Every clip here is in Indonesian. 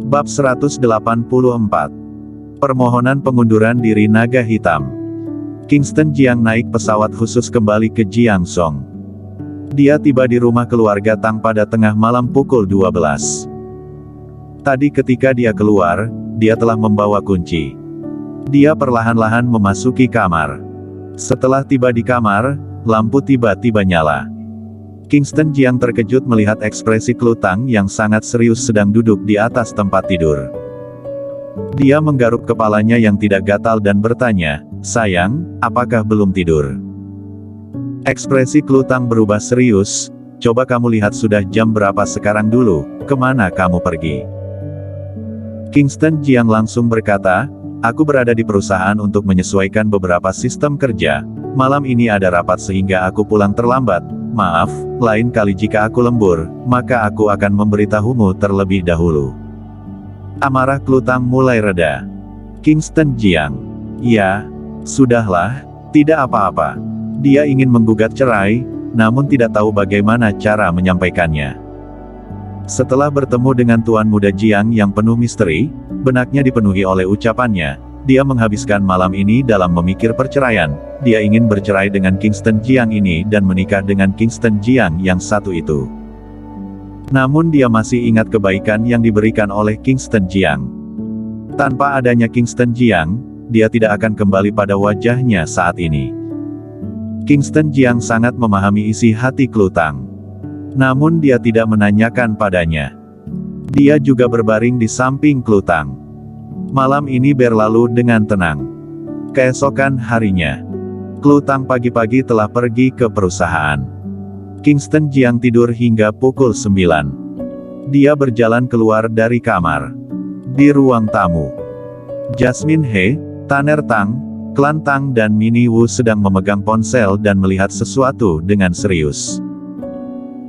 Bab 184. Permohonan pengunduran diri naga hitam. Kingston Jiang naik pesawat khusus kembali ke Jiangzhou. Dia tiba di rumah keluarga Tang pada tengah malam pukul 12. Tadi ketika dia keluar, dia telah membawa kunci. Dia perlahan-lahan memasuki kamar. Setelah tiba di kamar, lampu tiba-tiba nyala. Kingston Jiang terkejut melihat ekspresi Klu Tang yang sangat serius sedang duduk di atas tempat tidur. Dia menggaruk kepalanya yang tidak gatal dan bertanya, "Sayang, apakah belum tidur?" Ekspresi Klu Tang berubah serius. "Coba kamu lihat sudah jam berapa sekarang dulu, kemana kamu pergi?" Kingston Jiang langsung berkata, "Aku berada di perusahaan untuk menyesuaikan beberapa sistem kerja. Malam ini ada rapat sehingga aku pulang terlambat. Maaf, lain kali jika aku lembur, maka aku akan memberitahumu terlebih dahulu." Amarah Klu Tang mulai reda. Kingston Jiang, "Ya, sudahlah, tidak apa-apa." Dia ingin menggugat cerai, namun tidak tahu bagaimana cara menyampaikannya. Setelah bertemu dengan Tuan Muda Jiang yang penuh misteri, benaknya dipenuhi oleh ucapannya. Dia menghabiskan malam ini dalam memikir perceraian. Dia ingin bercerai dengan Kingston Jiang ini dan menikah dengan Kingston Jiang yang satu itu. Namun dia masih ingat kebaikan yang diberikan oleh Kingston Jiang. Tanpa adanya Kingston Jiang, dia tidak akan kembali pada wajahnya saat ini. Kingston Jiang sangat memahami isi hati Klu Tang. Namun dia tidak menanyakan padanya. Dia juga berbaring di samping Klu Tang. Malam ini berlalu dengan tenang. Keesokan harinya, Klu Tang pagi-pagi telah pergi ke perusahaan. Kingston Jiang tidur hingga pukul 9. Dia berjalan keluar dari kamar. Di ruang tamu, Jasmine He, Tanner Tang, Klan Tang dan Minnie Wu sedang memegang ponsel dan melihat sesuatu dengan serius.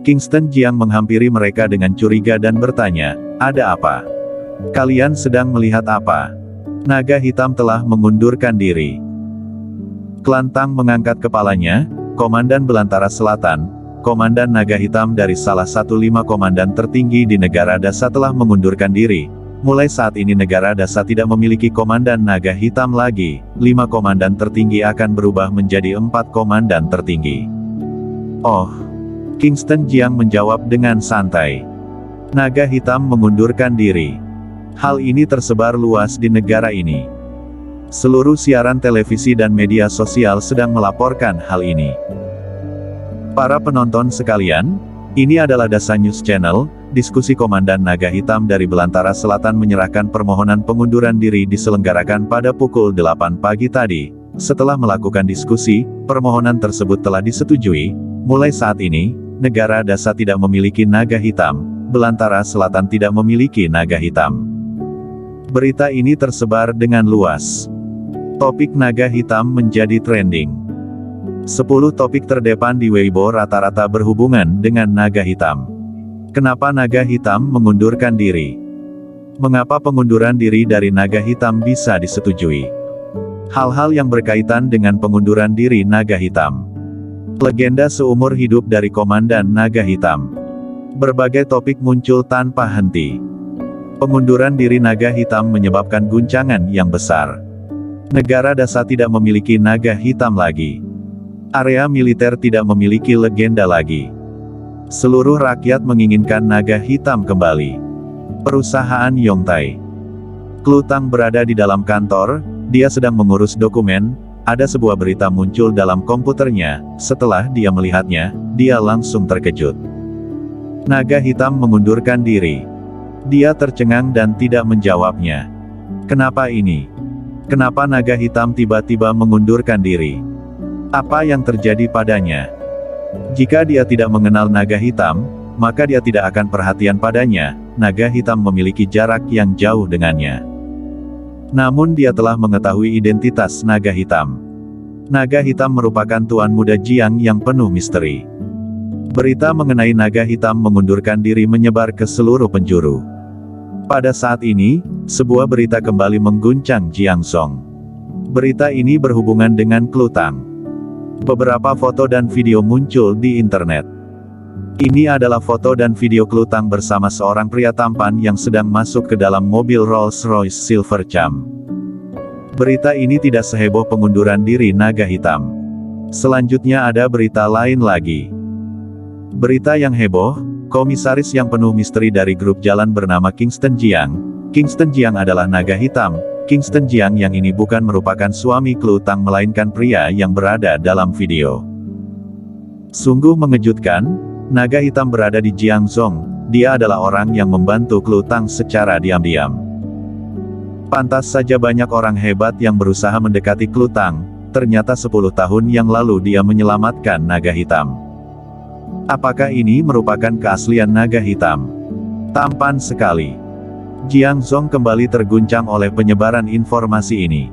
Kingston Jiang menghampiri mereka dengan curiga dan bertanya, "Ada apa? Kalian sedang melihat apa?" Naga hitam telah mengundurkan diri. Klan Tang mengangkat kepalanya. Komandan Belantara Selatan, Komandan Naga Hitam dari salah satu 5 komandan tertinggi di negara Dasa telah mengundurkan diri. Mulai saat ini negara Dasa tidak memiliki komandan Naga Hitam lagi. 5 komandan tertinggi akan berubah menjadi 4 komandan tertinggi. "Oh." Kingston Jiang menjawab dengan santai. Naga hitam mengundurkan diri. Hal ini tersebar luas di negara ini. Seluruh siaran televisi dan media sosial sedang melaporkan hal ini. Para penonton sekalian, ini adalah Dasa News Channel. Diskusi Komandan Naga Hitam dari Belantara Selatan menyerahkan permohonan pengunduran diri diselenggarakan pada pukul 8 pagi tadi. Setelah melakukan diskusi, permohonan tersebut telah disetujui. Mulai saat ini, negara Dasa tidak memiliki naga hitam. Belantara Selatan tidak memiliki naga hitam. Berita ini tersebar dengan luas. Topik naga hitam menjadi trending. 10 topik terdepan di Weibo rata-rata berhubungan dengan naga hitam. Kenapa naga hitam mengundurkan diri? Mengapa pengunduran diri dari naga hitam bisa disetujui? Hal-hal yang berkaitan dengan pengunduran diri naga hitam. Legenda seumur hidup dari Komandan Naga Hitam. Berbagai topik muncul tanpa henti. Pengunduran diri naga hitam menyebabkan guncangan yang besar. Negara Dasa tidak memiliki naga hitam lagi. Area militer tidak memiliki legenda lagi. Seluruh rakyat menginginkan naga hitam kembali. Perusahaan Yongtai. Klu Tang berada di dalam kantor, dia sedang mengurus dokumen. Ada sebuah berita muncul dalam komputernya. Setelah dia melihatnya, dia langsung terkejut. Naga hitam mengundurkan diri. Dia tercengang dan tidak menjawabnya. Kenapa ini? Kenapa naga hitam tiba-tiba mengundurkan diri? Apa yang terjadi padanya? Jika dia tidak mengenal naga hitam, maka dia tidak akan perhatian padanya. Naga hitam memiliki jarak yang jauh dengannya. Namun dia telah mengetahui identitas naga hitam. Naga hitam merupakan Tuan Muda Jiang yang penuh misteri. Berita mengenai naga hitam mengundurkan diri menyebar ke seluruh penjuru. Pada saat ini, sebuah berita kembali mengguncang Jiangzhou. Berita ini berhubungan dengan Klu Tang. Beberapa foto dan video muncul di internet. Ini adalah foto dan video Klutang bersama seorang pria tampan yang sedang masuk ke dalam mobil Rolls-Royce Silver Cham. Berita ini tidak seheboh pengunduran diri naga hitam. Selanjutnya ada berita lain lagi. Berita yang heboh, komisaris yang penuh misteri dari grup jalan bernama Kingston Jiang. Kingston Jiang adalah naga hitam. Kingston Jiang yang ini bukan merupakan suami Klutang melainkan pria yang berada dalam video. Sungguh mengejutkan, naga hitam berada di Jiangzhou. Dia adalah orang yang membantu Klutang secara diam-diam. Pantas saja banyak orang hebat yang berusaha mendekati Klutang, ternyata 10 tahun yang lalu dia menyelamatkan naga hitam. Apakah ini merupakan keaslian naga hitam? Tampan sekali. Jiangzhou kembali terguncang oleh penyebaran informasi ini.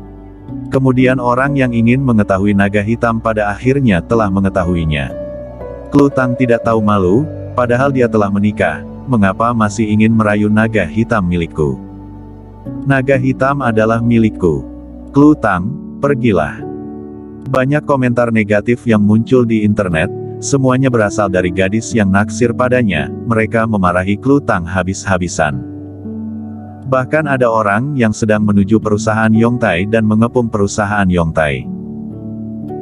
Kemudian orang yang ingin mengetahui naga hitam pada akhirnya telah mengetahuinya. Klutang tidak tahu malu, padahal dia telah menikah, mengapa masih ingin merayu naga hitam milikku? Naga hitam adalah milikku. Klutang, pergilah. Banyak komentar negatif yang muncul di internet, semuanya berasal dari gadis yang naksir padanya, mereka memarahi Klutang habis-habisan. Bahkan ada orang yang sedang menuju perusahaan Yongtai dan mengepung perusahaan Yongtai.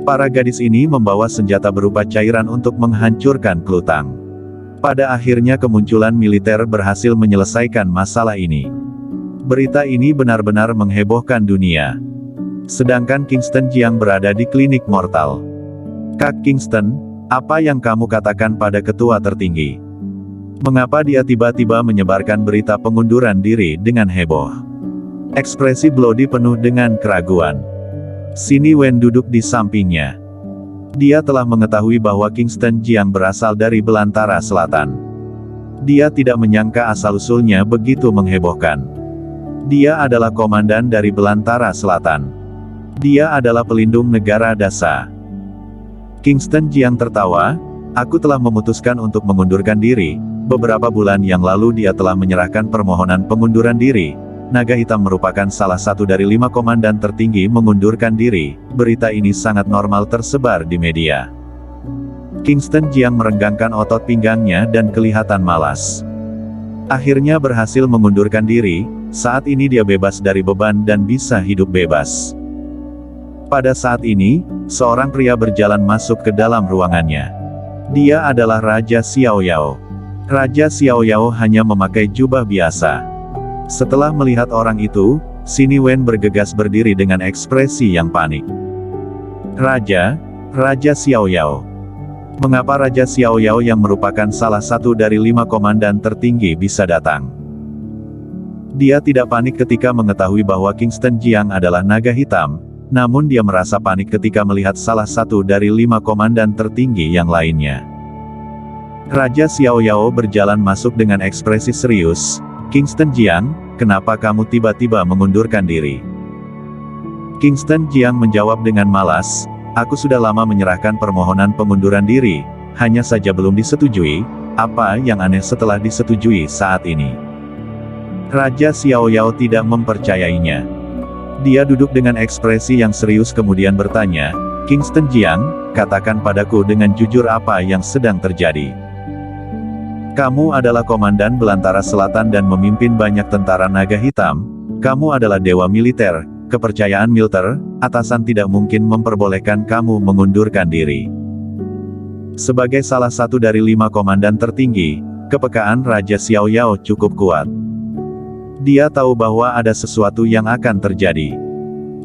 Para gadis ini membawa senjata berupa cairan untuk menghancurkan Klutang. Pada akhirnya kemunculan militer berhasil menyelesaikan masalah ini. Berita ini benar-benar menghebohkan dunia. Sedangkan Kingston Jiang berada di klinik mortal. Kak Kingston, apa yang kamu katakan pada ketua tertinggi? Mengapa dia tiba-tiba menyebarkan berita pengunduran diri dengan heboh? Ekspresi Bloody penuh dengan keraguan. Sini Wen duduk di sampingnya. Dia telah mengetahui bahwa Kingston Jiang berasal dari Belantara Selatan. Dia tidak menyangka asal-usulnya begitu menghebohkan. Dia adalah komandan dari Belantara Selatan. Dia adalah pelindung negara Dasa. Kingston Jiang tertawa, aku telah memutuskan untuk mengundurkan diri. Beberapa bulan yang lalu dia telah menyerahkan permohonan pengunduran diri. Naga hitam merupakan salah satu dari 5 komandan tertinggi mengundurkan diri. Berita ini sangat normal tersebar di media. Kingston Jiang merenggangkan otot pinggangnya dan kelihatan malas. Akhirnya berhasil mengundurkan diri, saat ini dia bebas dari beban dan bisa hidup bebas. Pada saat ini, seorang pria berjalan masuk ke dalam ruangannya. Dia adalah Raja Xiaoyao. Raja Xiaoyao hanya memakai jubah biasa. Setelah melihat orang itu, Sini Wen bergegas berdiri dengan ekspresi yang panik. Raja Xiaoyao. Mengapa Raja Xiaoyao yang merupakan salah satu dari 5 komandan tertinggi bisa datang? Dia tidak panik ketika mengetahui bahwa Kingston Jiang adalah naga hitam, namun dia merasa panik ketika melihat salah satu dari 5 komandan tertinggi yang lainnya. Raja Xiaoyao berjalan masuk dengan ekspresi serius. Kingston Jiang, kenapa kamu tiba-tiba mengundurkan diri? Kingston Jiang menjawab dengan malas, aku sudah lama menyerahkan permohonan pengunduran diri, hanya saja belum disetujui. Apa yang aneh setelah disetujui saat ini? Raja Xiaoyao tidak mempercayainya. Dia duduk dengan ekspresi yang serius kemudian bertanya, Kingston Jiang, katakan padaku dengan jujur apa yang sedang terjadi. Kamu adalah komandan Belantara Selatan dan memimpin banyak tentara naga hitam. Kamu adalah dewa militer, kepercayaan militer, atasan tidak mungkin memperbolehkan kamu mengundurkan diri. Sebagai salah satu dari 5 komandan tertinggi, kepekaan Raja Xiaoyao cukup kuat. Dia tahu bahwa ada sesuatu yang akan terjadi.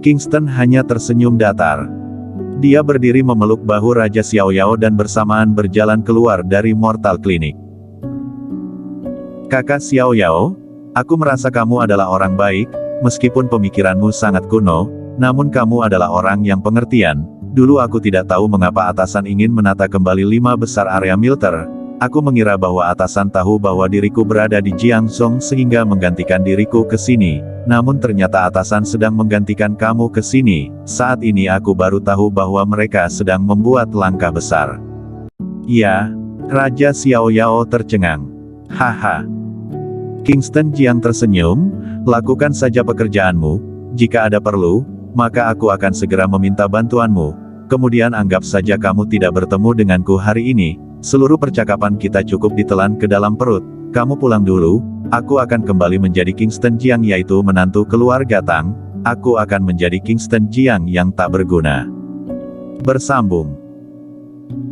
Kingston hanya tersenyum datar. Dia berdiri memeluk bahu Raja Xiaoyao dan bersamaan berjalan keluar dari Mortal Clinic. Kakak Xiaoyao, aku merasa kamu adalah orang baik, meskipun pemikiranmu sangat kuno, namun kamu adalah orang yang pengertian. Dulu aku tidak tahu mengapa atasan ingin menata kembali 5 besar area militer. Aku mengira bahwa atasan tahu bahwa diriku berada di Jiangzhou sehingga menggantikan diriku ke sini. Namun ternyata atasan sedang menggantikan kamu ke sini. Saat ini aku baru tahu bahwa mereka sedang membuat langkah besar. Ya, Raja Xiaoyao tercengang. Haha. Kingston Jiang tersenyum, lakukan saja pekerjaanmu, jika ada perlu, maka aku akan segera meminta bantuanmu, kemudian anggap saja kamu tidak bertemu denganku hari ini, Seluruh percakapan kita cukup ditelan ke dalam perut. Kamu pulang dulu, aku akan kembali menjadi Kingston Jiang yaitu menantu keluarga Tang, aku akan menjadi Kingston Jiang yang tak berguna. Bersambung.